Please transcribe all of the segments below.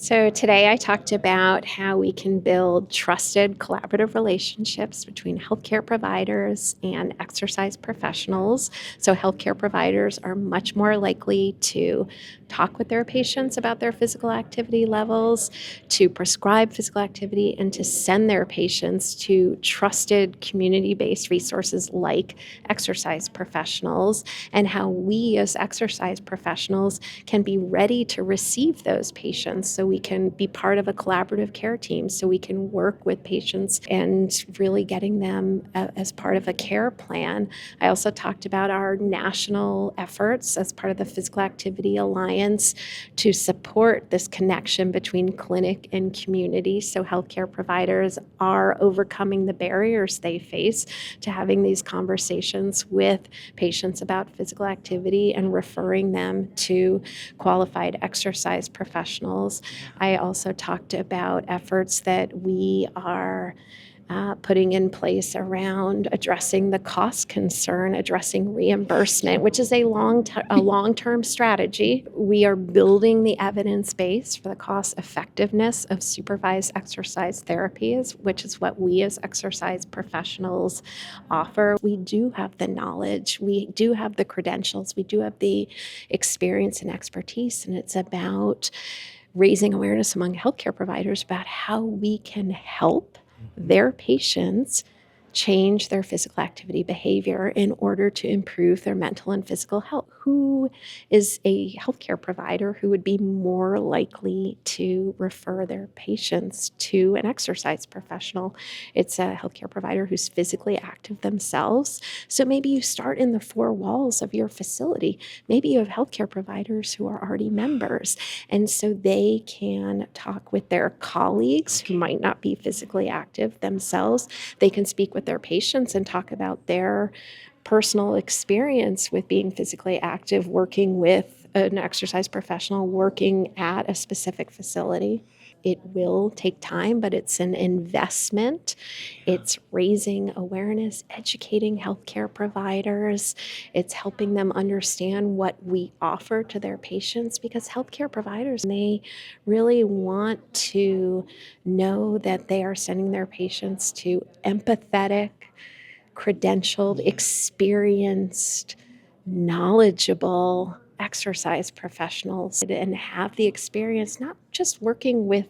So, today I talked about how we can build trusted collaborative relationships between healthcare providers and exercise professionals. So, healthcare providers are much more likely to talk with their patients about their physical activity levels, to prescribe physical activity, and to send their patients to trusted community based resources like exercise professionals, and how we as exercise professionals can be ready to receive those patients so we can be part of a collaborative care team, so we can work with patients and really getting them as part of a care plan. I also talked about our national efforts as part of the Physical Activity Alliance to support this connection between clinic and community, so healthcare providers are overcoming the barriers they face to having these conversations with patients about physical activity and referring them to qualified exercise professionals. I also talked about efforts that we are putting in place around addressing the cost concern, addressing reimbursement, which is a long-term strategy. We are building the evidence base for the cost effectiveness of supervised exercise therapies, which is what we as exercise professionals offer. We do have the knowledge, we do have the credentials, we do have the experience and expertise, and it's about raising awareness among healthcare providers about how we can help their patients change their physical activity behavior in order to improve their mental and physical health. Who is a healthcare provider who would be more likely to refer their patients to an exercise professional? It's a healthcare provider who's physically active themselves. So maybe you start in the four walls of your facility. Maybe you have healthcare providers who are already members, and so they can talk with their colleagues who might not be physically active themselves. They can speak with their patients and talk about their personal experience with being physically active, working with an exercise professional, working at a specific facility. It will take time, but it's an investment. It's raising awareness, educating healthcare providers. It's helping them understand what we offer to their patients, because healthcare providers, they really want to know that they are sending their patients to empathetic, credentialed, experienced, knowledgeable exercise professionals and have the experience not just working with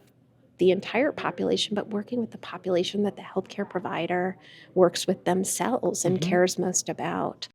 the entire population, but working with the population that the healthcare provider works with themselves and Mhm. cares most about.